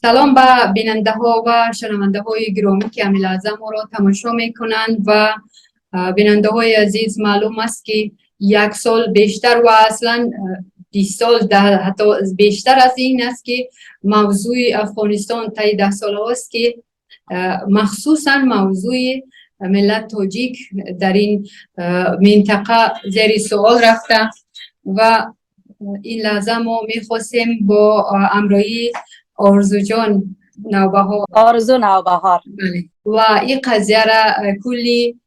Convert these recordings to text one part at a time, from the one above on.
سلام به بیننده ها و شنونده های گرامی که امیل اعظم را تماشا می کنند و بیننده های عزیز، معلوم است که یک سال بیشتر و اصلا 20 سال حتی بیشتر از این است که موضوع افغانستان طی 10 سال است که مخصوصا موضوع ملت تاجیک در این منطقه زیر سوال رفته و این لحظه ما میخواستیم با امرایی آرزو جان نوبهار آرزو نوبهار و این قضیه را کلی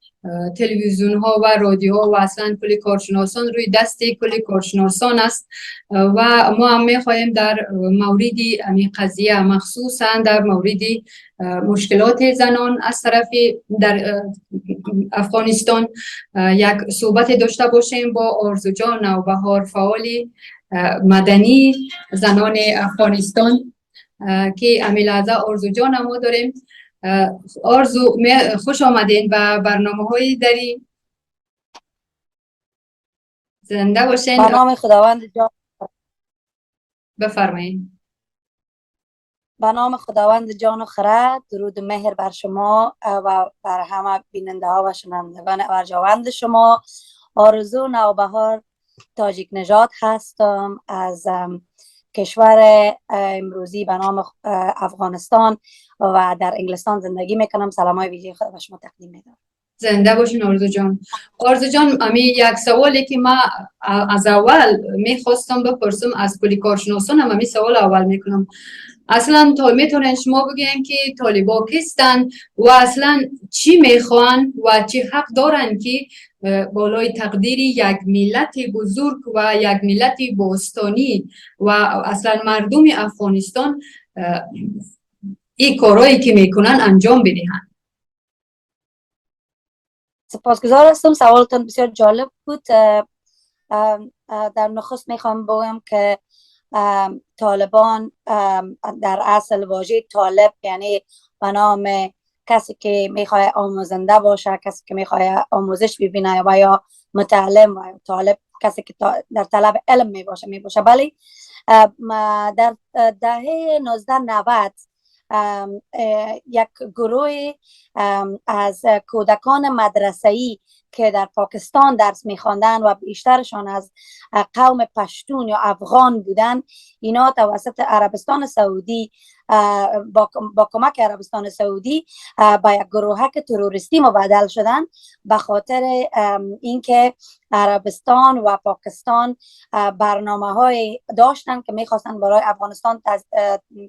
تلویزیون ها و رادیو ها و اصلا کلی کارشناسان روی دست کلی کارشناسان است و ما هم میخواهیم در مورد این قضیه مخصوصا در مورد مشکلات زنان از طرف در افغانستان یک صحبت داشته باشیم با آرزو جان نوبهار، فعال مدنی زنان افغانستان که امیلازه آرزو جان ما داریم. آرزو خوش آمدین به برنامه های دری، زنده باشین. به نام خداوند جان بفرمایید. به نام خداوند جان و خرد، درود و مهر بر شما و بر همه بیننده ها و شنوندگان ارجمند شما. آرزو نوبهار تاجیک نژاد هستم، از کشور امروزی به نام افغانستان و در انگلستان زندگی میکنم. سلامای ویژه خود به شما تقدیم میدم. زنده باشین آرزو جان. آرزو جان، امی یک سوالی که ما از اول میخواستم بپرسم از کلی کارشناسان، امی سوال اول میکنم. اصلا میتونن شما بگین که طالبا کیستن و اصلا چی میخوان و چی حق دارن که بالای تقدیر یک ملت بزرگ و یک ملت باستانی و اصلا مردم افغانستان این کارهایی که میکنن انجام بدهن؟ سپاسگزار هستم، سوالتون بسیار جالب بود. در نخست میخوام بگم که طالبان در اصل واژه طالب یعنی به نام کسی که میخواد آموزنده باشه، کسی که میخواد آموزش ببینه و یا متعلم، و طالب کسی که در طلب علم میباشه. ولی در دهه 1990 یک گروه از کودکان مدرسه‌ای که در پاکستان درس می‌خواندند و بیشترشان از قوم پشتون یا افغان بودند، اینا توسط عربستان سعودی با کمک عربستان سعودی با یک گروهک تروریستی مبادل شدن، به خاطر اینکه عربستان و پاکستان برنامه‌های داشتن که می‌خواستن برای افغانستان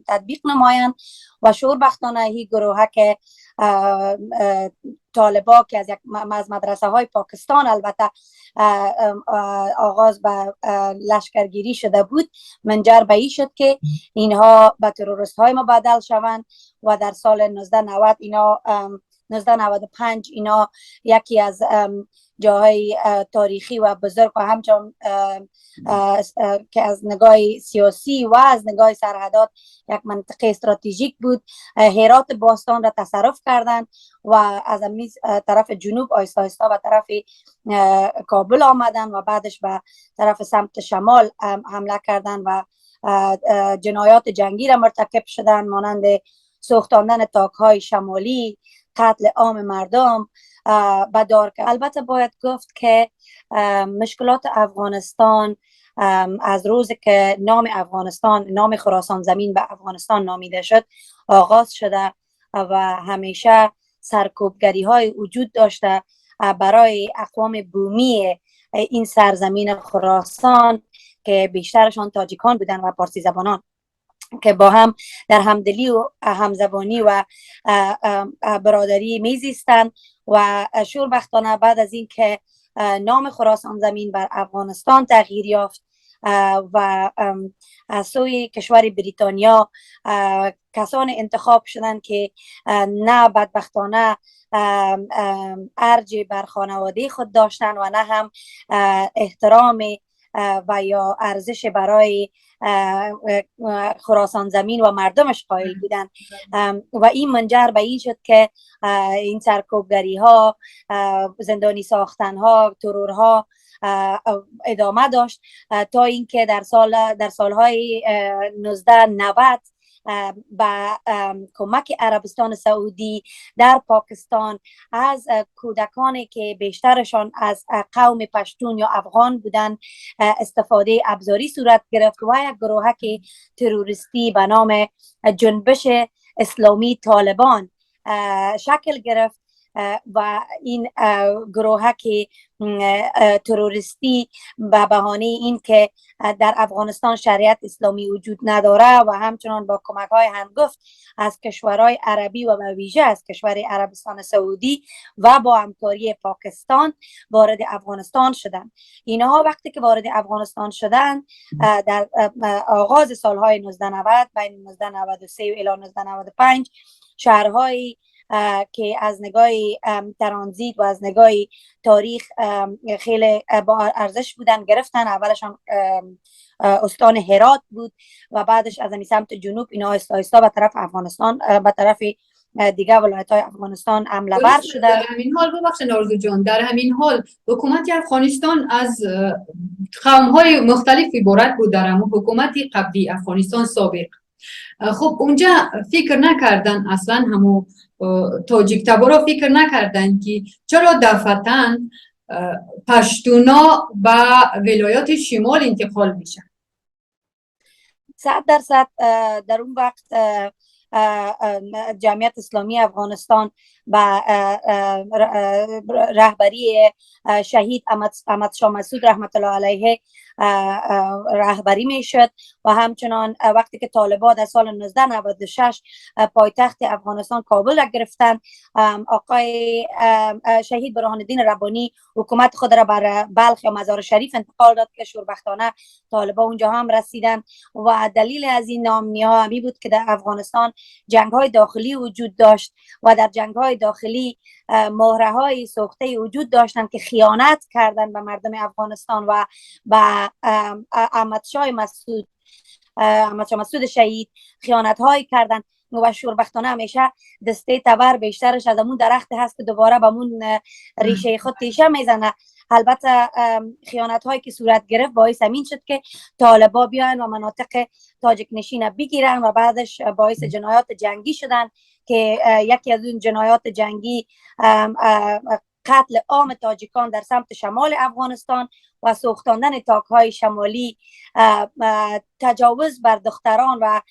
تطبیق نمایند و شوربختانه این گروهک طالبا که از مدرسه های پاکستان البته آغاز به لشکرگیری شده بود، منجر به این شد که اینها به تروریست های مبادل شوند و در سال 1995 اینا یکی از جاهای تاریخی و بزرگ و همچنان که از نگاه سیاسی و از نگاه سرحدات یک منطقه استراتژیک بود، هرات باستان را تصرف کردند و از طرف جنوب آیسته آیسته به طرف کابل آمدن و بعدش به طرف سمت شمال حمله کردند و جنایات جنگی را مرتکب شدند، مانند سوختاندن تاک‌های شمالی، قتل عام مردم به دار کرد. البته باید گفت که مشکلات افغانستان از روزی که نام خراسان زمین به افغانستان نامیده شد آغاز شده و همیشه سرکوبگری های وجود داشته برای اقوام بومی این سرزمین خراسان که بیشترشان تاجیکان بودن و پارسی زبانان، که با هم در همدلی و همزبانی و برادری میزیستند و شوربختانه بعد از این که نام خراسان زمین بر افغانستان تغییر یافت و از سوی کشور بریتانیا کسان انتخاب شدن که نه بدبختانه ارج بر خانواده خود داشتن و نه هم احترام و یا ارزش برای خراسان زمین و مردمش قائل بودن و این منجر به این شد که این سرکوبگری ها، زندانی ساختن ها، ترورها ادامه داشت تا اینکه در سالهای 1990 به کمک عربستان سعودی در پاکستان از کودکانی که بیشترشان از قوم پشتون یا افغان بودن استفاده ابزاری صورت گرفت و یک گروهک تروریستی به نام جنبش اسلامی طالبان شکل گرفت و این گروهک تروریستی به بهانه این که در افغانستان شریعت اسلامی وجود نداره و همچنان با کمک های هنگفت از کشورهای عربی و به ویژه از کشور عربستان سعودی و با همکاری پاکستان وارد افغانستان شدند. اینها وقتی که وارد افغانستان شدند در آغاز سالهای 1990 بین 1993 الی 1995 شهرهای که از نگاه ترانزیت و از نگاه تاریخ خیلی با ارزش بودن گرفتن. اولشان استان هرات بود و بعدش از این سمت جنوب اینا آهسته به طرف افغانستان به طرف دیگه ولایت های افغانستان حمله ور شدن. در همین حال ببخشید آرزو جان، در همین حال حکومت افغانستان از قوم های مختلف عبارت بود در همون حکومت قبلی افغانستان سابق. خب اونجا فکر نکردن اصلا همون تاجیک تبارا فکر نکردن که چرا دفعتاً پشتونا به ولایات شمال انتقال میشن؟ 100% در اون وقت جمعیت اسلامی افغانستان با رهبری شهید احمد شاه مسعود رحمت الله علیه رهبری میشد و همچنان وقتی که طالبان در سال 1996 پایتخت افغانستان کابل را گرفتن، آقای شهید برهان الدین ربانی حکومت خود را بر بلخ یا مزار شریف انتقال داد که شوربختانه طالبان اونجا هم رسیدن و دلیل از این ناامنی ها همی بود که در افغانستان جنگ های داخلی وجود داشت و در جنگ های داخلی مهره های سوخته وجود داشتند که خیانت کردن به مردم افغانستان و به احمد شاه مسعود شهید خیانت های کردن و شوربختانه همیشه دسته تبر بیشترش از همون درخت هست که دوباره به همون ریشه خود تیشه میزنه. البته خیانت هایی که صورت گرفت باعث همین شد که طالبا بیان و مناطق تاجیک نشین بگیرن و بعدش باعث جنایات جنگی شدن که یکی از اون جنایات جنگی قتل عام تاجیکان در سمت شمال افغانستان و سوختاندن تاکهای شمالی، تجاوز بر دختران و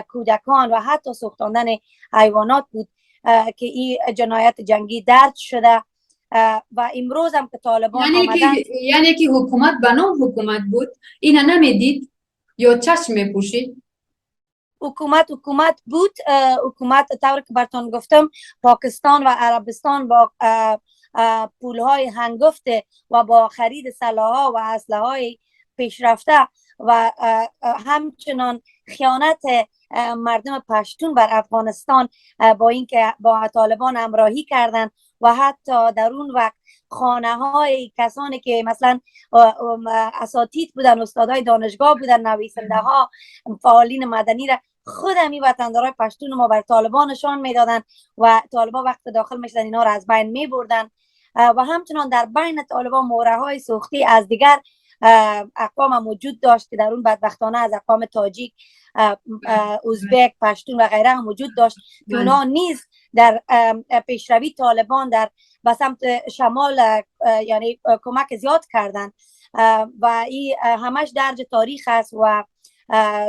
کودکان و حتی سوختاندن حیوانات بود که این جنایت جنگی درج شده. و امروز هم که طالبان یعنی که حکومت به نام حکومت بود، اینا نمیدید یا چشم میپوشید؟ حکومت بود. حکومت طور که براتون گفتم پاکستان و عربستان با پولهای هنگفته و با خرید سلاح‌ها و اسلحه‌های پیشرفته و همچنان خیانت مردم پشتون بر افغانستان با اینکه با طالبان همراهی کردند و حتی در اون وقت خانه های کسانی که مثلا اساتید بودن، استادای دانشگاه بودن، نویسنده ها، فعالین مدنی را خود همی وطندارای پشتون ما بر طالبان نشان میدادن و طالبان وقت داخل میشدن اینا را از بین میبردن و همچنان در بین طالبان مهره های سوختی از دیگر اقوام موجود داشت که در اون بدبختانه از اقوام تاجیک، ازبک، پشتون و غیره هم وجود داشت که اونا نیز در پیشروی طالبان در به سمت شمال یعنی کمک زیاد کردن و این همش درج تاریخ است و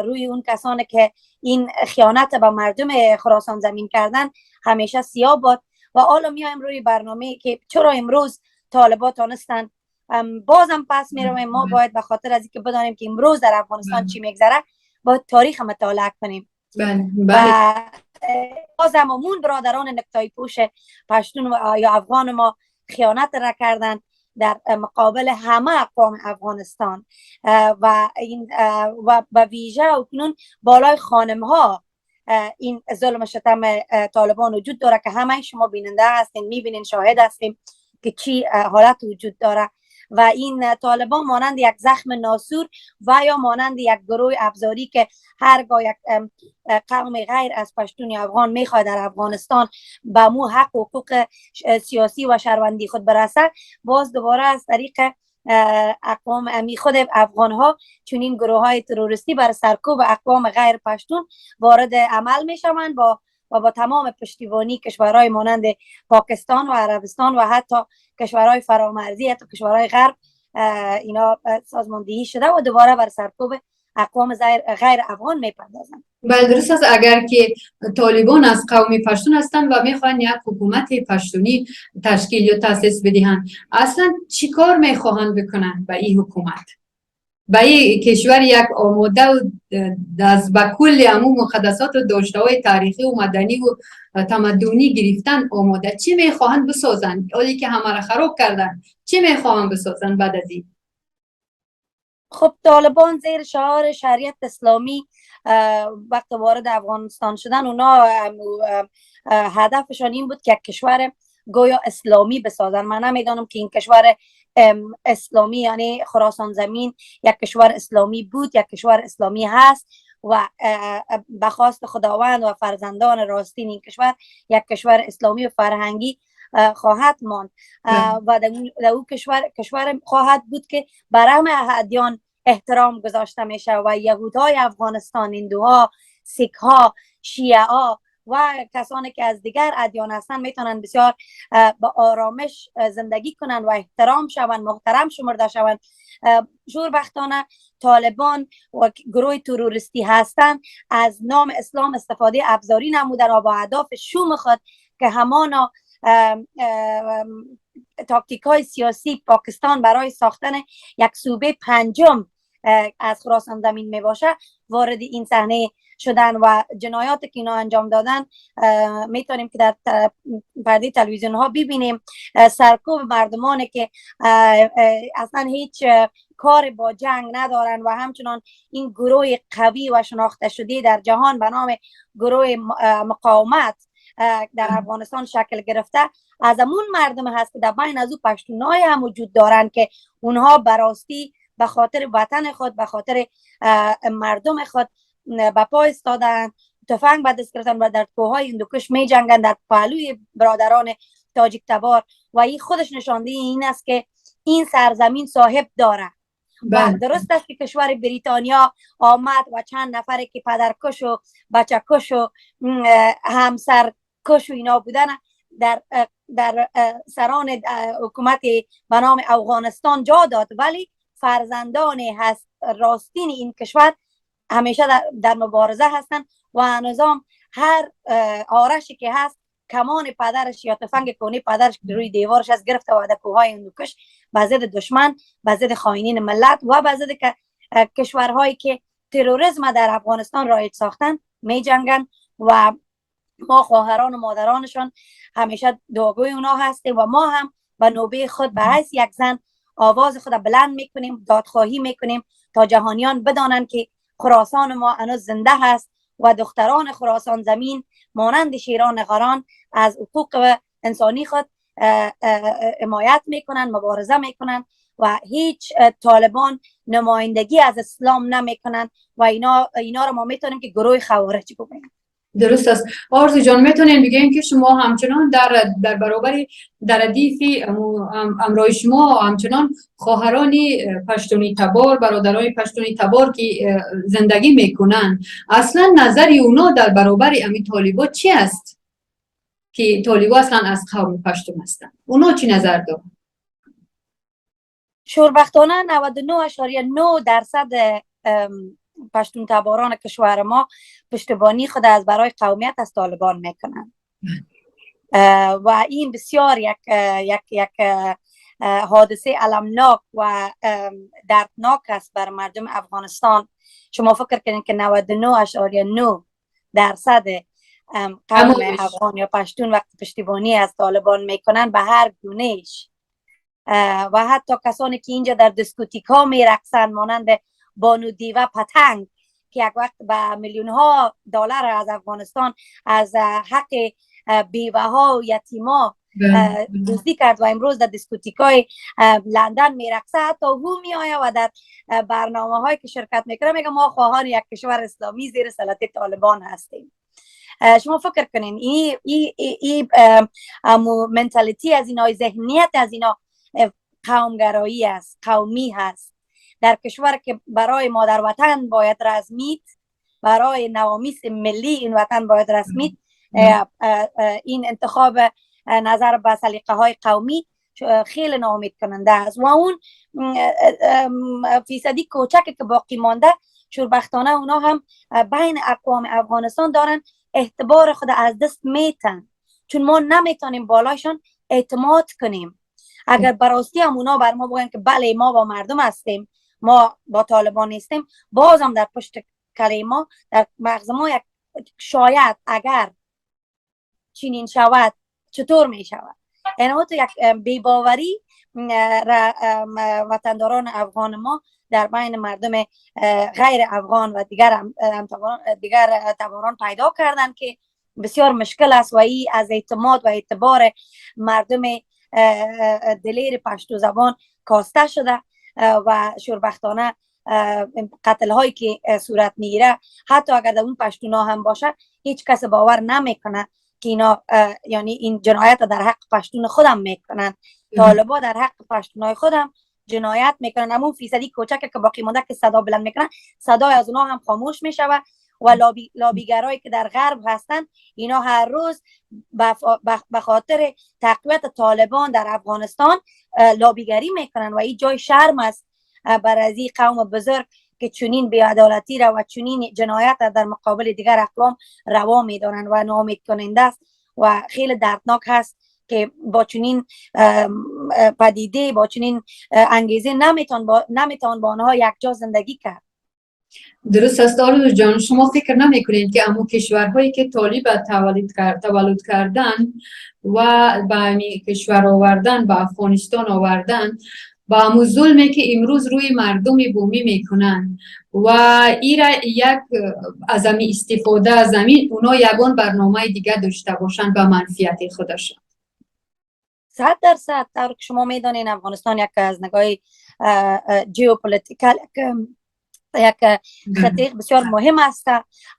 روی اون کسانی که این خیانت به مردم خراسان زمین کردن همیشه سیاه باد. و حالا میایم روی برنامه که چرا امروز طالبان تانستن بازم پس میرویم. ما باید به خاطر از اینکه بدانیم که امروز در افغانستان چی میگذره باید تاریخ مطالعه کنیم. و بازم همون برادران نکتای پوش پشتون یا افغان ما خیانت را کردن در مقابل همه اقوام افغانستان و این و ویژه اکنون بالای خانم ها این ظلم شتم طالبان وجود داره که همه شما بیننده هستین، میبینین، شاهد هستیم که چی حالت وجود داره و این طالبان مانند یک زخم ناسور و یا مانند یک گروه ابزاری که هرگاه یک قوم غیر از پشتون یا افغان میخواد در افغانستان به مو حق و حقوق سیاسی و شهروندی خود برسه، باز دوباره از طریق اقوام امی خود افغان ها چون این گروه های تروریستی بر سرکوب اقوام غیر پشتون وارد عمل می شوند و با تمام پشتیبانی کشورهای مانند پاکستان و عربستان و حتی کشورهای فرامرزی، حتی کشورهای غرب اینا سازماندهی شده و دوباره بر سرکوب اقوام غیر افغان میپردازند. بله درست است. اگر که طالبان از قوم پشتون هستند و میخوان یک حکومت پشتونی تشکیل یا تاسیس بدهند، اصلا چی کار میخواهند بکنند به این حکومت؟ به این کشور یک آماده و از به کل عموم مقدسات و داشته های تاریخی و مدنی و تمدنی گرفتن آماده، چی میخواهند بسازند؟ حالی که همه را خراب کردن، چی میخواهند بسازند بعد از این؟ خب طالبان زیر شعار شریعت اسلامی وقت وارد افغانستان شدن، اونا هدفشان این بود که کشور گویا اسلامی بسازن. من نمیدانم که این کشور اسلامی یعنی خراسان زمین یک کشور اسلامی بود، یک کشور اسلامی هست و به خواست خداوند و فرزندان راستین این کشور یک کشور اسلامی و فرهنگی خواهد ماند و در او کشور خواهد بود که بر همه ادیان احترام گذاشته میشه و یهودهای افغانستان، هندوها، سیک ها، شیعه ها و کسانی که از دیگر ادیان هستند میتونن بسیار با آرامش زندگی کنند و احترام شوند، محترم شمرده شوند. شوربختانه طالبان و گروه تروریستی هستند از نام اسلام استفاده ابزاری نمودن و با اهداف شوم خود که همانا تاکتیک های سیاسی پاکستان برای ساختن یک صوبه پنجم از خراسان زمین می باشه وارد این صحنه شدن و جنایاتی که اینا انجام دادن میتونیم که در پرده تلویزیون ها ببینیم. سرکوب مردمانی که اصلا هیچ کار با جنگ ندارن و همچنان این گروه قوی و شناخته شده در جهان به نام گروه مقاومت در افغانستان شکل گرفته از امون مردم هست که در بین از او پشتونای هم وجود دارن که اونها براستی به خاطر وطن خود، به خاطر مردم خود به پای استادن، تفنگ به دست گرفتن و در کوههای هندوکش می جنگن در پهلوی برادران تاجیک تبار و این خودش نشانده این است که این سرزمین صاحب داره. و درست است که کشور بریتانیا آمد و چند نفره که پدرکش و بچه‌کش و همسرکش و اینا بودن در سران حکومت به نام افغانستان جا داد، ولی فرزندان هست راستین این کشور همیشه در مبارزه هستند و نظام هر آرشی که هست کمان پدرش یا تفنگ کونه پدرش روی دیوارش از گرفته و در کوههای هندوکش به ضد دشمن، به ضد خائنین ملت و به ضد کشورهایی که تروریسم در افغانستان رایج ساختن می جنگن و ما خواهران و مادرانشان همیشه دعاگوی اونا هستیم و ما هم به نوبه خود به حیث یک زن آواز خود بلند میکنیم، دادخواهی میکنیم تا جهانیان بدانند که خراسان ما هنوز زنده هست و دختران خراسان زمین مانند شیران غران از حقوق انسانی خود حمایت میکنن، مبارزه میکنن و هیچ طالبان نمایندگی از اسلام نمیکنن و اینا رو ما میتونیم که گروه خوارج بگوییم. درست است. آرزو جان میتونین بگین که شما همچنان در برابر در ردیف امرای شما همچنان خواهرانی پشتونی تبار، برادرای پشتونی تبار که زندگی میکنن، اصلا نظری اونا در برابر امی طالبا چی است که طالبا اصلا از قوم پشتون هستن؟ اونا چی نظر دارن؟ شوربختانه 99.9% پشتون تباران کشور ما پشتیبانی خود از برای قومیت از طالبان میکنن و این بسیار یک حادثه المناک و دردناک است بر مردم افغانستان. شما فکر کنید که 99.9% قوم افغان یا پشتون وقتی پشتیبانی از طالبان میکنن به هر گونهش و حتی کسانی که اینجا در دیسکوتیک ها میرقصن مانند بانو دیوه پتنگ که یک وقت به میلیون ها دلار از افغانستان از حق بیوه ها و یتیما دزدی کرد و امروز در دیسکوتیک های لندن میرقصه، حتی او میآید و در برنامه هایی که شرکت میکنه میگه ما خواهان یک کشور اسلامی زیر سلطه طالبان هستیم. شما فکر کنین این منتالیتی از اینا، ذهنیت از اینا قومگرایی است، قومی هست. در کشور که برای مادر وطن باید رزمید، برای نوامیس ملی این وطن باید رسمید، این انتخاب نظر به سلیقه های قومی خیلی ناامید کننده است. و اون فیصدی کوچک که باقی مانده، شوربختانه اونا هم بین اقوام افغانستان دارن اعتبار خود از دست میتن، چون ما نمیتونیم بالایشان اعتماد کنیم. اگر براستی هم اونا بر ما بگن که بله ما با مردم هستیم، ما با طالبان نیستیم، باز هم در پشت کله ما، در مغز ما شاید اگر چنین شود چطور می شود. این تو یک بی‌باوری وطنداران افغان ما در بین مردم غیر افغان و دیگر تباران پیدا کردن که بسیار مشکل است و ای از اعتماد و اعتبار مردم دلیر پشتو زبان کاسته شده و شوربختانه قتل هایی که صورت میگیره، حتی اگر در اون پشتونا هم باشه، هیچ کس باور نمیکنه که اینا یعنی این جنایت در حق پشتون خودم میکنن. طالبا در حق پشتونای خودم جنایت میکنن. همون فیصدی کوچک که باقی مونده که صدا بلند میکنن، صدای از اونها هم خاموش میشوه و لابیگرایی که در غرب هستن، اینا هر روز به خاطر تقویت طالبان در افغانستان لابیگری میکنن و این جای شرم است برای این قوم بزرگ که چنین بی‌عدالتی را و چنین جنایت را در مقابل دیگر اقوام روا می‌دارند و ناامید کننده است و خیلی دردناک هست که با چنین پدیده، با چنین انگیزه نمیتوان با آنها یکجا زندگی کرد. درست است آرزو جان. شما فکر نمی‌کنید که امو کشورهایی که طالب تولد کردن و به همین کشور آوردن، به افغانستان آوردن، با همون ظلمی که امروز روی مردم بومی میکنن و ایرا یک از همین استفاده از زمین اونا یگان برنامه دیگه داشته باشن به منفیت خودشان؟ 100% در شما میدانین افغانستان یک از نگاه جیوپولیتیکال یک خطه بسیار مهم است،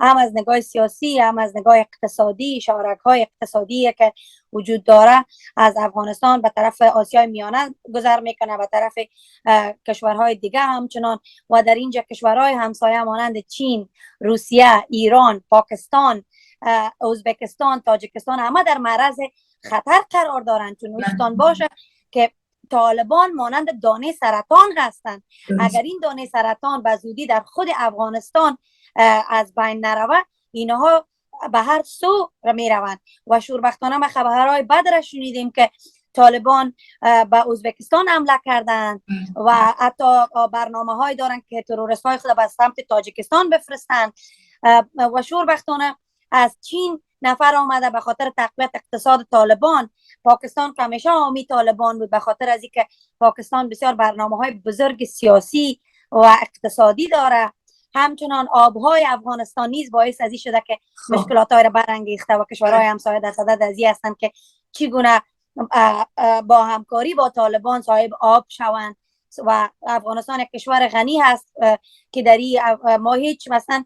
هم از نگاه سیاسی هم از نگاه اقتصادی. شارک‌های اقتصادی که وجود داره از افغانستان به طرف آسیای میانه گذر میکنه، به طرف کشورهای دیگه همچنان، و در اینجا کشورهای همسایه مانند چین، روسیه، ایران، پاکستان، ازبکستان، تاجیکستان همه در معرض خطر قرار دارند. چون یادتان باشه که طالبان مانند دانه سرطان هستند. اگر این دانه سرطان به زودی در خود افغانستان از بین نروه، اینها به هر سو می روند. و شوربختانه ما خبرهای بد را شنیدیم که طالبان به ازبکستان حمله کردند و حتی برنامه های دارند که تروریست های خود به سمت تاجیکستان بفرستند. و شوربختانه از چین نفر آمده به خاطر تقویت اقتصاد طالبان. پاکستان همیشه حامی طالبان بود به خاطر از اینکه پاکستان بسیار برنامه‌های بزرگ سیاسی و اقتصادی داره. همچنان آبهای افغانستان نیز باعث از این شده که مشکلات‌های را برانگیخته و کشورهای همسایه در صدد از این هستند که چگونه با همکاری با طالبان صاحب آب شوند. و افغانستان یک کشور غنی هست که در این ما هیچ مثلا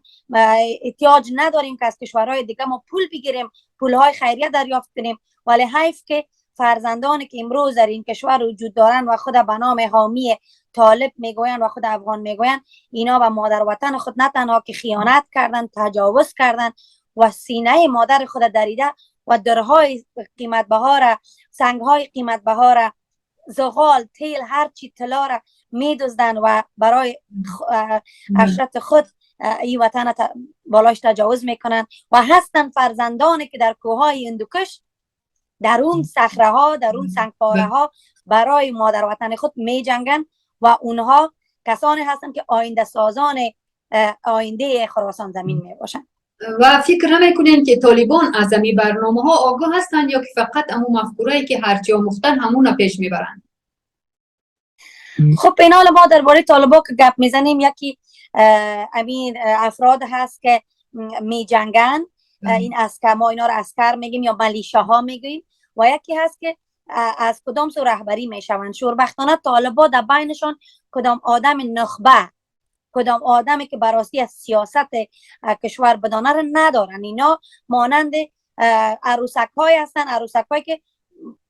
احتیاج نداریم که از کشورهای دیگه ما پول بگیریم، پولهای خیریه دریافت کنیم. ولی حیف که فرزندانی که امروز در این کشور وجود دارن و خود به نام حامی طالب میگوین و خود افغان میگوین، اینا به مادر وطن خود نه تنها که خیانت کردن، تجاوز کردن و سینه مادر خود دریده و درهای قیمت بها، سنگهای قیمت بها، زغال، تیل، هر چی طلا را میدزدن و برای عشرت خود این وطن بالاش تجاوز میکنن. و هستن فرزندانی که در کوههای هندوکش، در اون صخره ها، در اون سنگپاره ها برای مادر وطن خود می جنگن و اونها کسانی هستن که آینده سازان آینده خراسان زمین می باشن. و فکر نمیکنین که طالبان از این برنامه ها آگاه هستند یا که فقط همون مفکوره‌ای که هرچی آموختن همون پیش میبرند؟ خب این حال ما درباره طالبان که گپ میزنیم، یکی امین افراد هست که می جنگن، این اسکر، ما اینا رو اسکر میگیم یا ملیشاها میگیم، و یکی هست که از کدام سو رهبری میشوند. شوربختانه طالبا در بینشان کدام آدم نخبه، کدام آدمی که براستی از سیاست کشور بدانه رو ندارن. اینا مانند عروسک های هستن، عروسک هایی که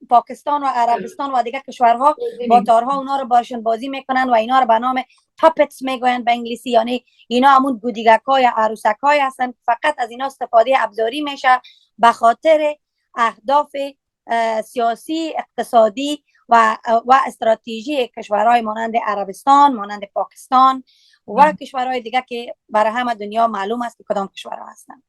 پاکستان و عربستان و دیگه کشورها با تارها اونا رو باشون بازی میکنن و اینا رو به نام پاپتس میگوین به انگلیسی، یعنی اینا همون گودیگک‌ها یا عروسک‌های هستن، فقط از اینا استفاده ابزاری میشه به خاطر اهداف سیاسی، اقتصادی و استراتژی کشورهای مانند عربستان، مانند پاکستان و کشورهای دیگه که برای همه دنیا معلوم است که کدام کشورها هستند.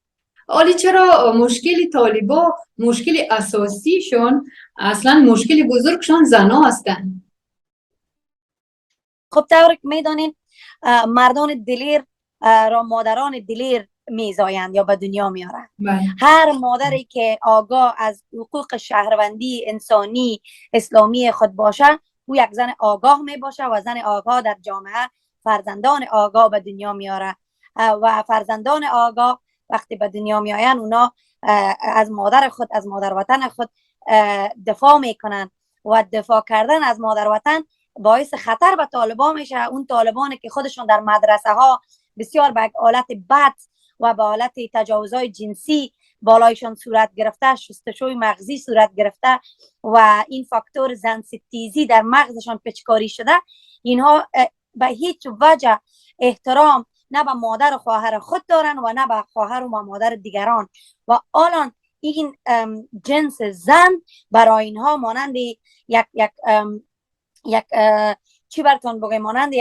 ولی چرا مشکل طالبا، مشکل اساسیشون، اصلا مشکل بزرگشون زنا هستن؟ خب طور که میدانین مردان دلیر را مادران دلیر میزایند یا به دنیا میارن. هر مادری که آگاه از حقوق شهروندی انسانی اسلامی خود باشه، او یک زن آگاه می باشه و زن آگاه در جامعه فرزندان آگاه به دنیا میاره و فرزندان آگاه وقتی به دنیا میآین اونا از مادر خود، از مادر وطن خود دفاع میکنن و دفاع کردن از مادر وطن باعث خطر به طالبان میشه. اون طالبانی که خودشون در مدرسه ها بسیار به حالت بد و به حالت تجاوزهای جنسی بالایشان صورت گرفته، شستشوی مغزی صورت گرفته و این فاکتور زن ستیزی در مغزشان پیچکاری شده، اینها به هیچ وجه احترام نه به مادر و خواهر خود دارن و نه به خواهر و مادر دیگران و الان این جنس زن برای اینها مانند یک چی براتون بگم، مانند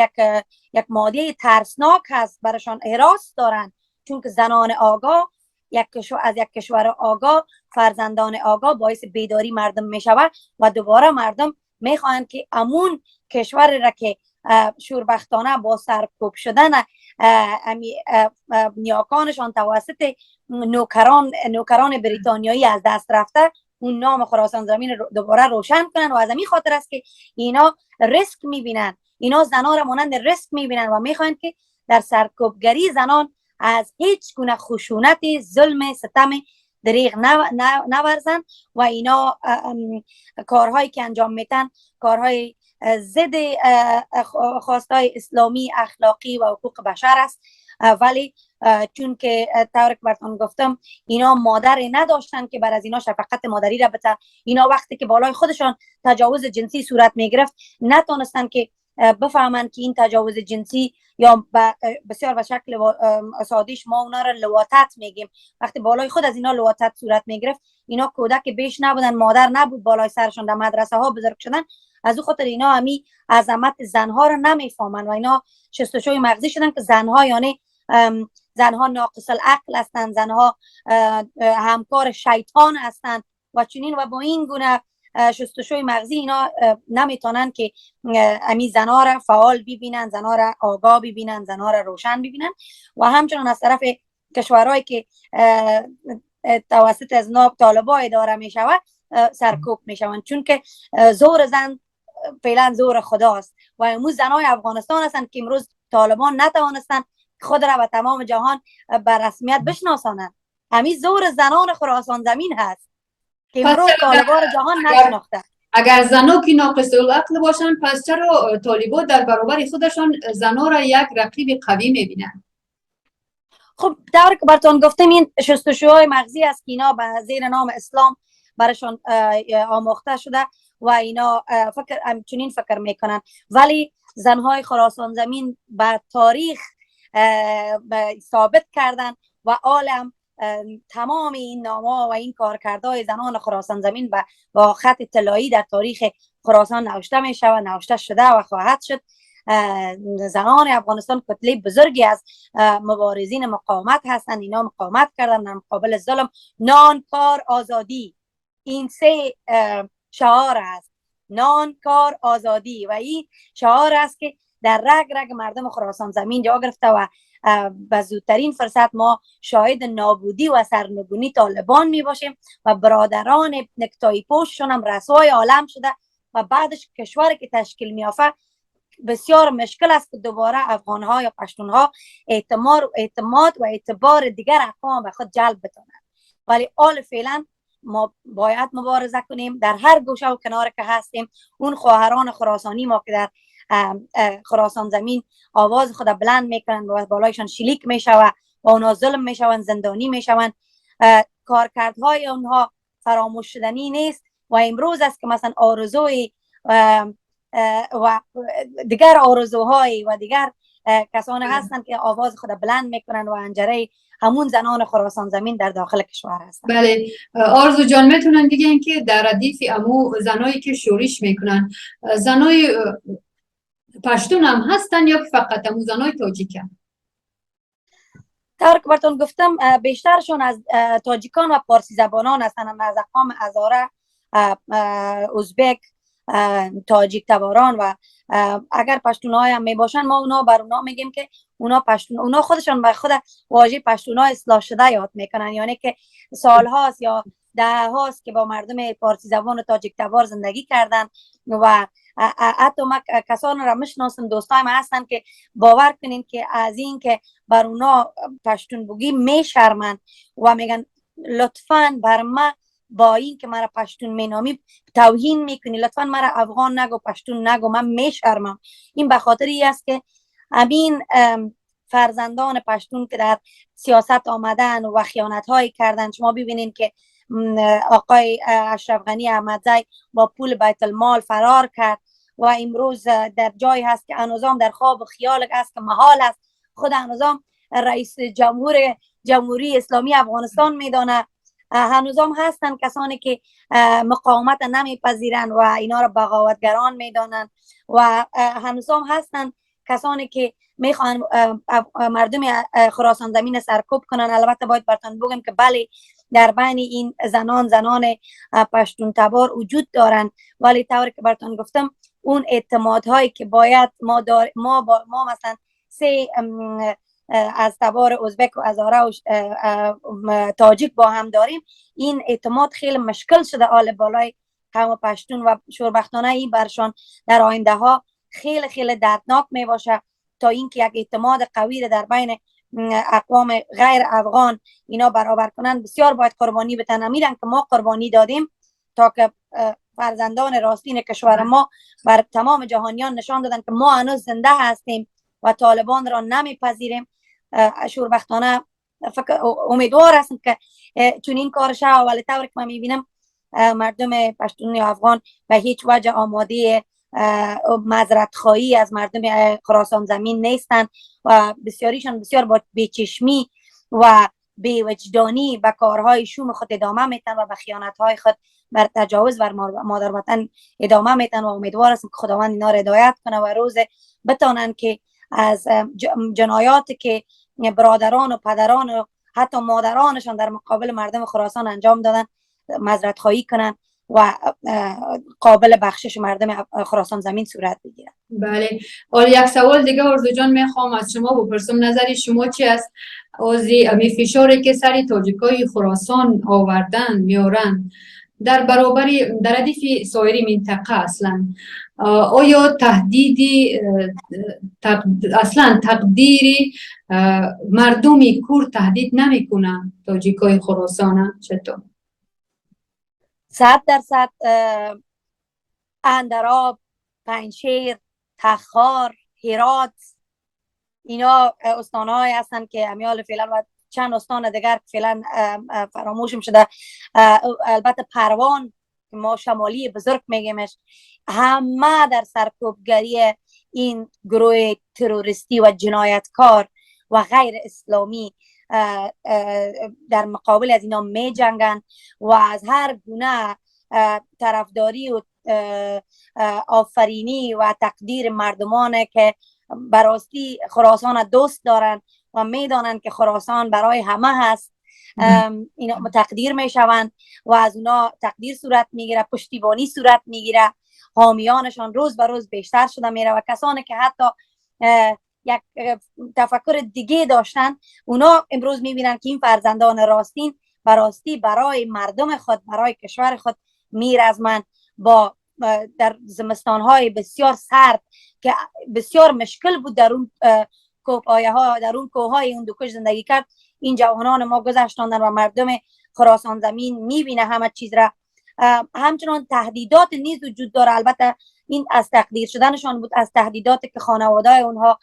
یک ماده ترسناک هست، براشان هراس دارن، چون که زنان آگاه از یک کشور آگاه، فرزندان آگاه باعث بیداری مردم میشود و دوباره مردم میخواهند که امون کشور را که شوربختانه با سرکوب شدن نیاکانشان توسط نوکران بریتانیایی از دست رفته، اون نام خراسان زمین رو دوباره روشن کنن و از همین خاطر است که اینا ریسک میبینن، اینا زنان را مانند ریسک میبینن و میخوان که در سرکوبگری زنان از هیچ گونه خشونت، ظلم، ستم، دریغ نورزن و اینا کارهایی که انجام میتن کارهای ضد خواستای اسلامی، اخلاقی و حقوق بشر است. ولی چون که طور که براتون گفتم اینا مادری نداشتن که بر از اینا شفقت مادری را بده، اینا وقتی که بالای خودشان تجاوز جنسی صورت میگرفت نتونستن که بفهمن که این تجاوز جنسی یا بسیار به شکل سادهش ما اونا را لواطت میگیم، وقتی بالای خود از اینا لواطت صورت میگرفت، اینا کودک بیش نبودن، مادر نبود بالای سرشون، در مدرسه ها بزرگ شدن، از او خاطر اینا همی عظمت زنها را نمیفهمن و اینا شستشوی مغزی شدن که زنها یعنی زنها ناقص العقل هستند، زنها همکار شیطان هستند و چنین و با این گونه شستشوی مغزی اینا نمیتونن که امی زنها را فعال ببینن، زنها را آگاه ببینن، زنها را روشن ببینن و همچنان از طرف کشورهایی که توسط از ناب طالبا اداره می شود سرکوب می شوند، چون که زور زن فعلا زور خداست و امروز زنهای افغانستان هستند که امروز طالبان نتوانستند خود را به تمام جهان بر رسمیت بشناسانند. همین زور زنان خراسان زمین هست که امروز طالبان جهان نشناخته. اگر زنها که ناقص العقل باشن، پس چرا طالبان در برابر خودشان زنها را یک رقیب قوی میبینن؟ خب طور که براتون گفتم این شستشوهای مغزی است که اینا به زیر نام اسلام برشان آموخته شده و اینا چنین فکر میکنن. ولی زنهای خراسان زمین به تاریخ ثابت کردن و عالم تمام این نامه و این کارکردهای زنان خراسان زمین با خط طلایی در تاریخ خراسان نوشته می شود، نوشته شده و خواهد شد. زنان افغانستان کتله بزرگی از مبارزین مقاومت هستند، اینا مقاومت کردن در مقابل ظلم. نان، کار، آزادی، این سه شعار است. نان، کار، آزادی و این شعار است که در رگ رگ مردم خراسان زمین جا گرفته و به زودترین فرصت ما شاهد نابودی و سرنگونی طالبان می باشیم و برادران نکتایی پوششون هم رسوای عالم شده و بعدش کشوری که تشکیل می یافته بسیار مشکل است که دوباره افغانها یا پشتونها اعتماد و اعتبار دیگر اقوام به خود جلب بتونند. ولی آل فعلا ما باید مبارزه کنیم در هر گوشه و کنار که هستیم. اون خواهران خراسانی ما که در خراسان زمین آواز خود بلند میکنن و بالایشان شلیک میشوه و اونا ظلم میشوند، زندانی میشوند، کارکردهای اونها فراموش شدنی نیست و امروز است که مثلا آرزوی و دیگر آرزوهای و دیگر کسانی هستند که آواز خود بلند میکنن و انجره همون زنان خراسان زمین در داخل کشور هستند. بله آرزو جان، میتونن دیگه که در ردیف امو زنایی که شورش میکنن زنای پشتون هم هستن یا فقط امو زنای تاجیکن؟ طور که براتون گفتم بیشترشون از تاجیکان و پارسی زبانان هستند، از اقوام هزاره، ازبک، تاجیک تباران و اگر پشتونای هم می باشن ما اونا بر اونا میگیم که اونا پشتون، اونا خودشون به خود واژه پشتونا اصلاح شده یاد میکنن، یعنی که سال هاست یا ده هاست که با مردم پارسی زبان و تاجیک تبار زندگی کردن و حتی ما کسان را میشناسم، دوستای ما هستن که باور کنین که از این که بر اونا پشتون بگی میشرمن و میگن لطفاً بر ما با این که مرا پشتون مینامی توهین میکنی، لطفاً مرا افغان نگو، پشتون نگو، من میشرمم. این به خاطر ای است که همین فرزندان پشتون که در سیاست آمدن و خیانت هایی کردن، شما ببینین که آقای اشرف غنی احمدزی با پول بیت المال فرار کرد و امروز در جایی هست که هنوزم در خواب و خیال است که محال است خود هنوزم رئیس جمهوری اسلامی افغانستان میدانه. هنوزم هستن کسانی که مقاومت نمیپذیرن و اینا را بغاوتگران میدانن و هنوزم هستن کسانی که میخوان مردم خراسان زمین سرکوب کنن. البته باید براتون بگم که بله در بین این زنان پشتون تبار وجود دارن، ولی طوری که براتون گفتم اون اعتمادهایی که باید ما مثلا سه از تبار ازبک و هزاره و تاجیک با هم داریم، این اعتماد خیلی مشکل شده آل بالای قوم پشتون و شوربختانه این برشان در آینده ها خیلی خیلی دردناک می باشه تا اینکه یک اعتماد قوی در بین اقوام غیر افغان اینا برابر کنن. بسیار باید قربانی بتن، میرن که ما قربانی دادیم تا که فرزندان راستین کشور ما بر تمام جهانیان نشان دادن که ما هنوز زنده هستیم و طالبان را نمیپذیریم. شوربختانه امیدوار هستم که چون این کار شد، ولی طوری که من میبینم مردم پشتون افغان به هیچ وجه آماده معذرت خواهی از مردم خراسان زمین نیستن و بسیاریشان بسیار با بیچشمی و بیوجدانی به کارهای شوم خود ادامه میتن و به خیانتهای خود بر تجاوز بر مادر وطن ادامه میتن و امیدوار هستم که خداوند اینا را هدایت کنه و روز بتانن که از جنایاتی که برادران و پدران و حتی مادرانشان در مقابل مردم خراسان انجام دادن معذرت خواهی کنن و قابل بخشش مردم خراسان زمین صورت بگیرن. بله. حالا یک سوال دیگه آرزو جان میخوام از شما بپرسم، نظر شما چی است از این فشاری که سر تاجیکای خراسان آوردن میارن در برابر در ردیف سایر منطقه؟ اصلا آیا تهدیدی اصلا تقدیر مردمی کرد تهدید نمیکنن تاجیکای خراسان؟ چطور؟ 100% اندراب، پنجشیر، تخار، هرات اینا استان‌های هستن که امیال فعلا و چند استان دیگر فعلا فراموشم شده، البته پروان که ما شمالی بزرگ میگیمش، همه در سرکوبگری این گروه تروریستی و جنایتکار و غیر اسلامی در مقابل از اینا می جنگن و از هر گونه طرفداری و آفرینی و تقدیر مردمانه که براستی خراسان دوست دارن و میدانن که خراسان برای همه هست اینا تقدیر میشوند و از اونا تقدیر صورت میگیره، پشتیبانی صورت میگیره، حامیانشان روز به روز بیشتر شده میره و کسانی که حتی یک تفکر دیگه داشتن اونا امروز میبینن که این فرزندان راستین براستی برای مردم خود، برای کشور خود میرزمند با در زمستانهای بسیار سرد که بسیار مشکل بود در اون کوهپایه ها، در اون کوههای اون دوکش زندگی کرد. این جوانان ما گذشتاندن و مردم خراسان زمین میبینه همه چیز را. همچنان تهدیدات نیز وجود داره، البته این از تقدیر شدنشان بود، از تهدیداتی که خانواده اونها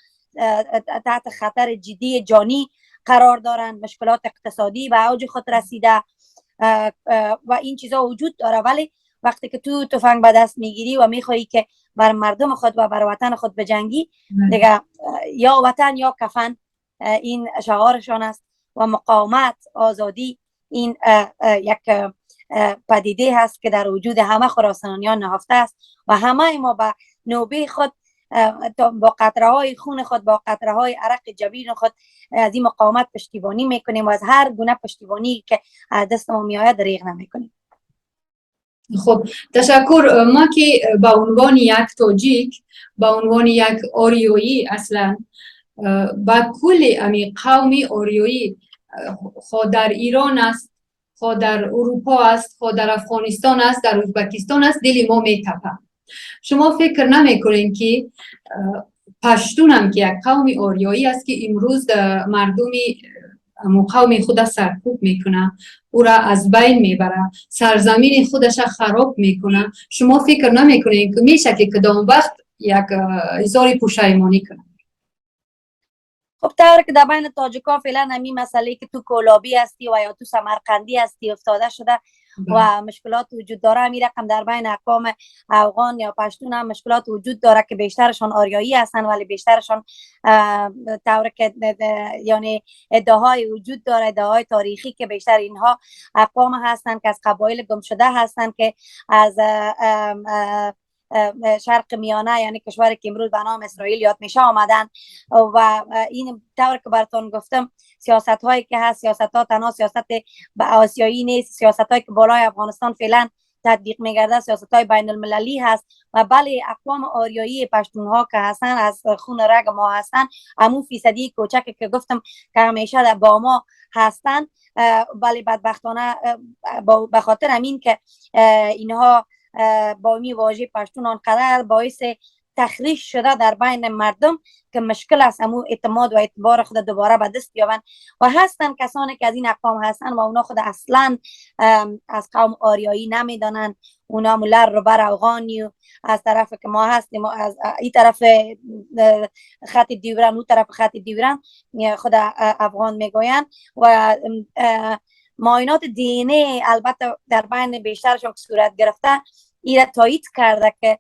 تحت خطر جدی جانی قرار دارند، مشکلات اقتصادی به اوج خود رسیده و این چیزا وجود داره، ولی وقتی که تو تفنگ به دست میگیری و میخوایی که بر مردم خود و بر وطن خود بجنگی، دیگه یا وطن یا کفن این شعارشان است. و مقاومت، آزادی، این یک پدیده هست که در وجود همه خراسانیان نهفته است و همه ما به نوبه خود با قطره های خون خود، با قطره های عرق جبین خود از این مقاومت پشتیبانی میکنیم و از هر گونه پشتیبانی که از دست ما میآید دریغ نمیکنیم. خب تشکر. ما که به عنوان یک تاجیک، به عنوان یک آریایی اصلا با کل امی قومی آریایی، خود در ایران است، خود در اروپا است، خود در افغانستان است، در ازبکستان است، دل ما میتپه. شما فکر نمیکنین که پشتون هم که یک قوم آریایی است که امروز مردمی قوم خود سرکوب میکنه، او را از بین میبره، سرزمین خودش خراب میکنه، شما فکر نمیکنین که میشه که کدام وقت یک هزار پشیمانی کنه؟ خب طور که در بین تاجیکا فعلا همین مسئله که تو کولابی هستی و یا تو سمرقندی هستی افتاده شده و مشکلات وجود داره. همین رقم در بین اقوام افغان یا پشتون هم مشکلات وجود داره که بیشترشان آریایی هستن، ولی بیشترشان طور که یعنی ادعاهای وجود داره، ادعاهای تاریخی که بیشتر اینها اقوام هستن که از قبایل گم شده هستن که از شرق میانه، یعنی کشوری که امروز به نام اسرائیل یاد میشه آمدن. و این طور که براتون گفتم سیاست هایی که هست، سیاست ها تنها سیاست به آسیایی نیست، سیاست هایی که بالای افغانستان فعلا تطبیق میگرده سیاست های بین المللی هست. و بله اقوام آریایی پشتون ها که هستن از خون رگ ما هستن، همون فیصدی کوچکی که گفتم که همیشه با ما هستن، بله بدبختانه به خاطر همین که اینها با می واژه پشتون آنقدر باعث تخریش شده در بین مردم که مشکل است امو اعتماد و اعتبار خود دوباره به دست بیابن. و هستن کسانی که از این اقوام هستن و اونا خود اصلا از قوم آریایی نمیدانن، اونا ملر رو بر افغانی و از طرف که ما هستیم از این طرف خط دیورن اون طرف خط دیورن خود افغان میگوین. و معاینات دی ان ای البته در بین بیشترشون که صورت گرفته ایره تایید کرده که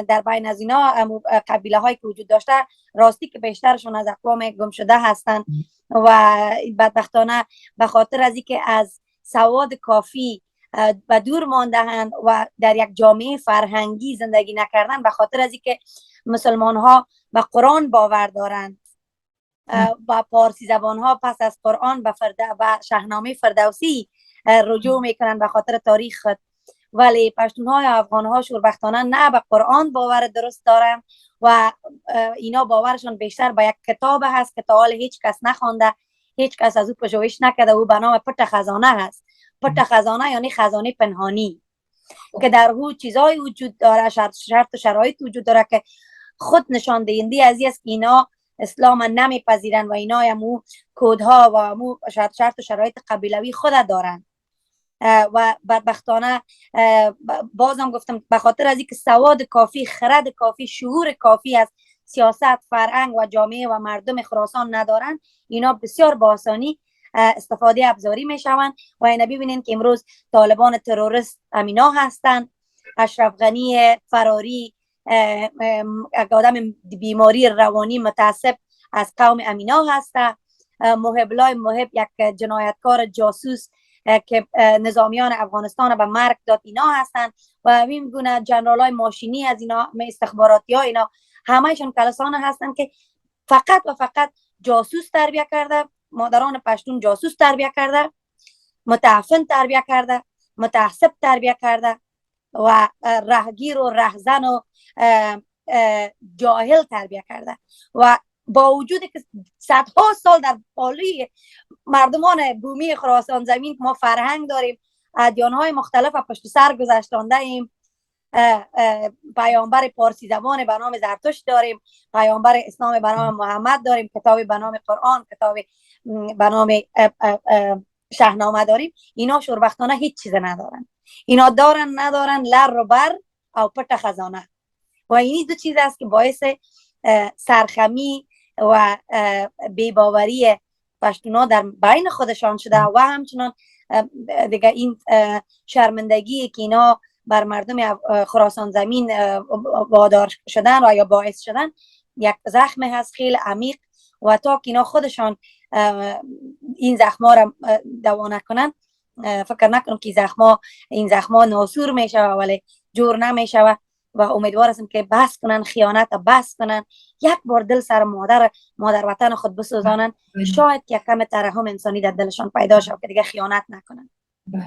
در بین از اینا قبیله هایی که وجود داشته راستی که بیشترشون از اقوام گم شده هستند و بدبختانه به خاطر از اینکه از سواد کافی و دور مانده‌اند و در یک جامعه فرهنگی زندگی نکردن، به خاطر از اینکه مسلمان ها به قرآن باور دارند و پارسی زبان ها پس از قرآن به شاهنامه فردوسی رجوع میکنن به خاطر تاریخ. ولی پشتون های افغان ها شوربختانه نه به قرآن باور درست دارن و اینا باورشون بیشتر به یک کتاب هست که تا حال هیچ کس نخوانده، هیچ کس از او پژوهش نکرده. او به نام پت خزانه هست. پت خزانه یعنی خزانه پنهانی که در او چیزای وجود داره، شرط و شرایط وجود داره که خود نشان دهنده از این است که اینا اسلام نمیپذیرن و اینا همو کودها و همو شرط و شرایط قبیلوی خود دارن. و بدبختانه بازم گفتم به خاطر از اینکه سواد کافی، خرد کافی، شعور کافی از سیاست، فرهنگ و جامعه و مردم خراسان ندارن، اینا بسیار با آسانی استفاده ابزاری میشوند. و اینا ببینین که امروز طالبان تروریست امینا هستن، اشرف غنی فراری آدم بیماری روانی متعصب از قوم امینا هسته، محبلای محب یک جنایتکار جاسوس که نظامیان افغانستان به مرگ داد اینا هستن و این گونه جنرالای ماشینی از اینا استخباراتی ها اینا همهشون کلسان هستن که فقط و فقط جاسوس تربیه کرده، مادران پشتون جاسوس تربیه کرده، متعفن تربیه کرده، متعصب تربیه کرده و رهگیر و رهزن و جاهل تربیه کرده. و با وجودی که صدها سال در پالوی مردمان بومی خراسان زمین ما فرهنگ داریم، ادیان‌های مختلف پشت سر گذشتانده ایم، پیامبر پارسی زبان به نام زرتشت داریم، پیامبر اسلام به نام محمد داریم، کتابی به نام قرآن، کتابی به نام شاهنامه داریم. اینا شوربختانه هیچ چیز ندارن. اینا ندارن لر و بر او پت خزانه. و این دو چیز است که باعث سرخمی و بی‌باوری پشتونا در بین خودشان شده و همچنان دیگه این شرمندگی که اینا بر مردم خراسان زمین وادار شدن و یا باعث شدن یک زخم هست خیلی عمیق و تا که اینا خودشان این زخما را دوا نکنن فکر نکنم که این زخما ناسور میشه ولی جور نمیشه و امیدوار هستم که بس کنن خیانت بس کنن یک بار دل سر مادر وطن خود بسوزانن شاید که کم ترحم انسانی در دلشان پیدا شد که دیگه خیانت نکنن. بله.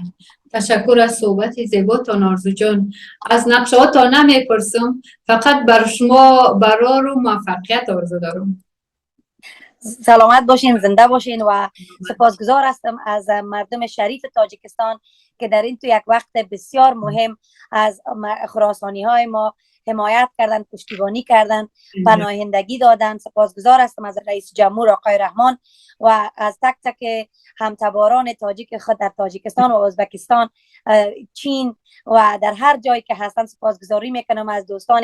تشکر از صحبت زیباتان آرزو جان. از نقشه‌هاتان نمیپرسم، فقط بر شما برا رو موفقیت آرزو دارم. سلامت باشین، زنده باشین و سپاسگزار هستم از مردم شریف تاجیکستان که در این تو یک وقت بسیار مهم از خراسانی های ما حمایت کردن، پشتیبانی کردن، پناهندگی دادن. سپاسگزار هستم از رئیس جمهور آقای رحمان و از تک تک همتباران تاجیک خود در تاجیکستان و ازبکستان، چین و در هر جایی که هستن. سپاسگزاری میکنم از دوستان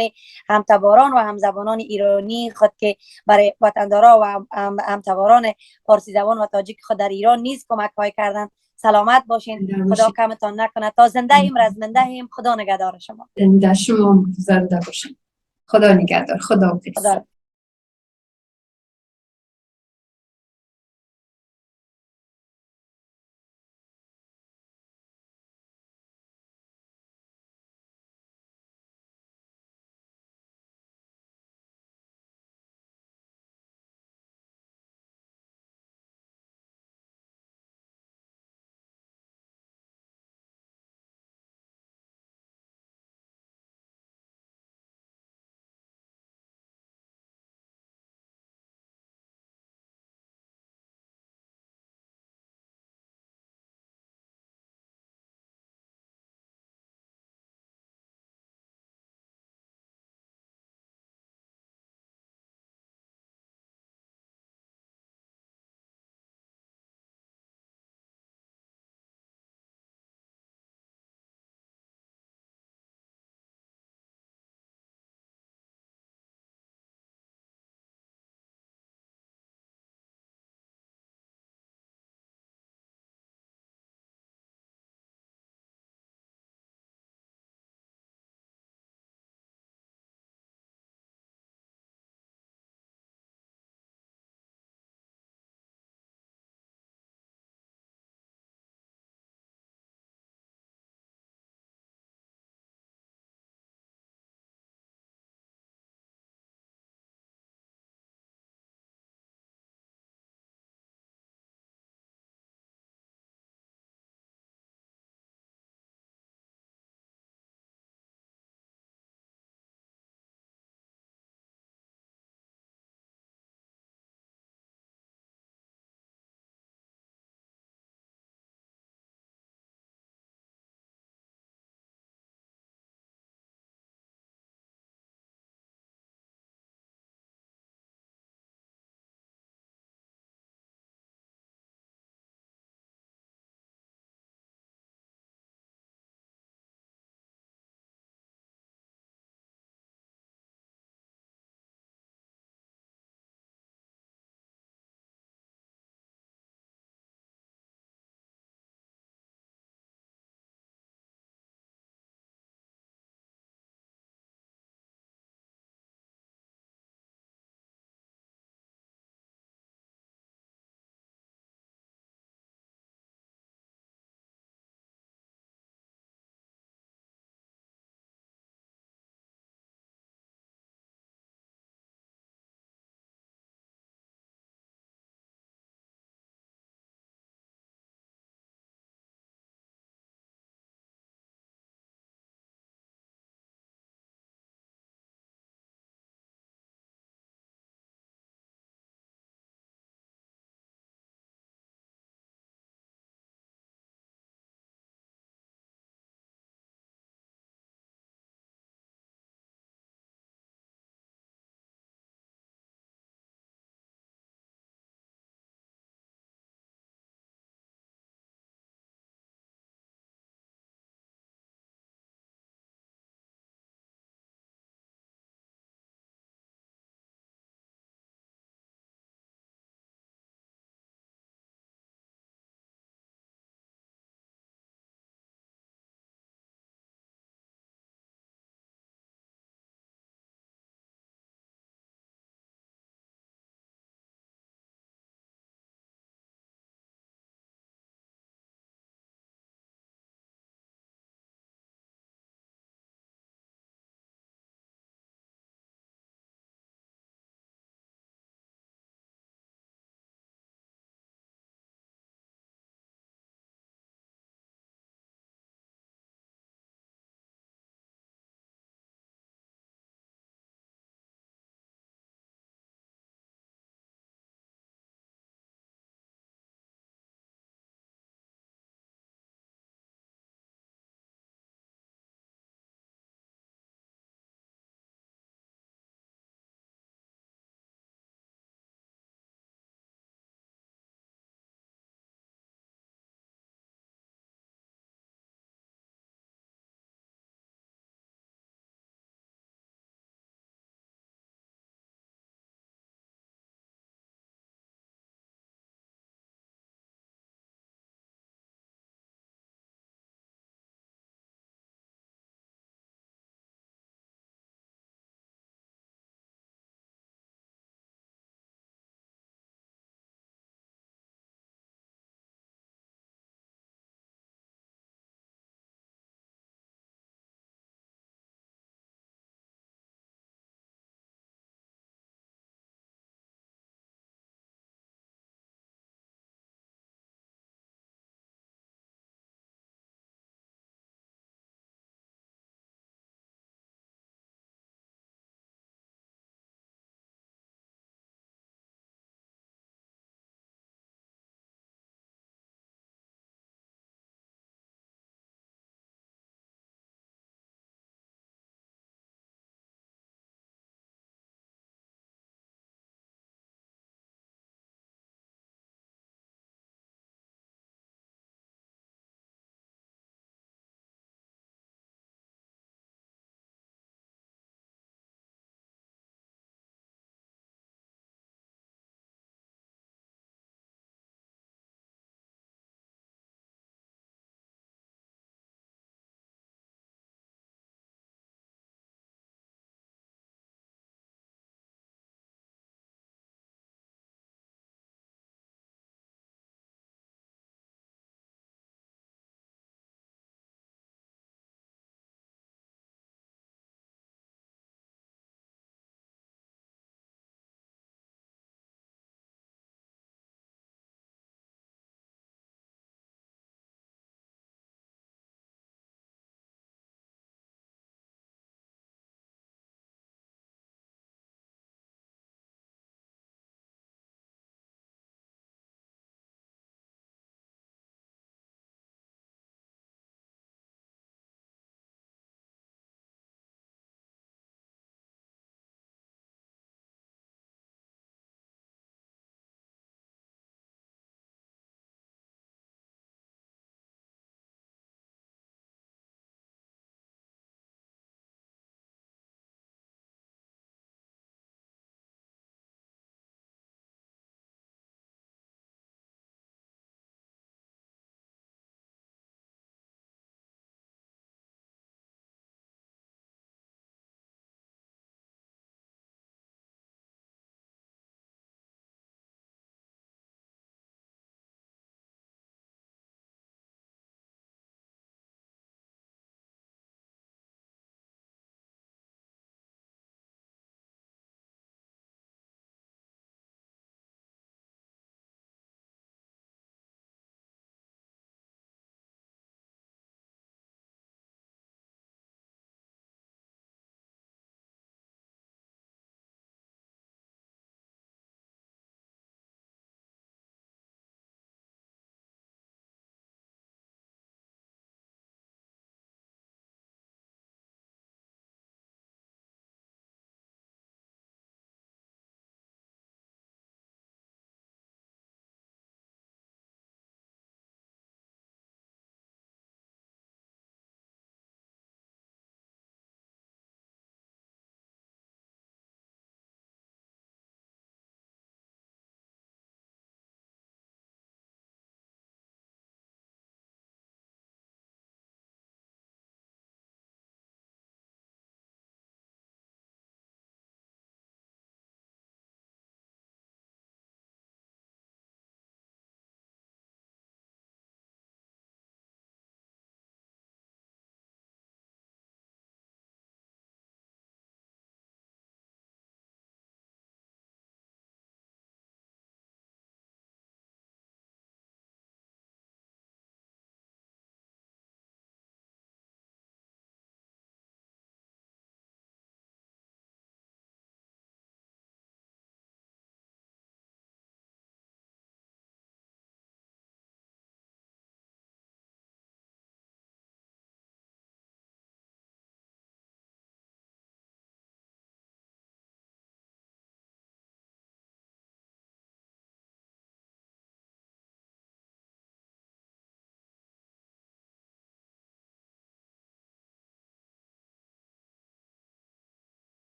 همتباران و همزبانان ایرانی خود که برای وطندارا و همتباران فارسی زبان و تاجیک خود در ایران نیز کمک های کردن. سلامت باشین، خدا کمتان نکنه. تا زنده ایم رزمنده ایم. خدا نگهدار شما. زنده شما، زنده باشین. خدا نگهدار. خدا حافظ.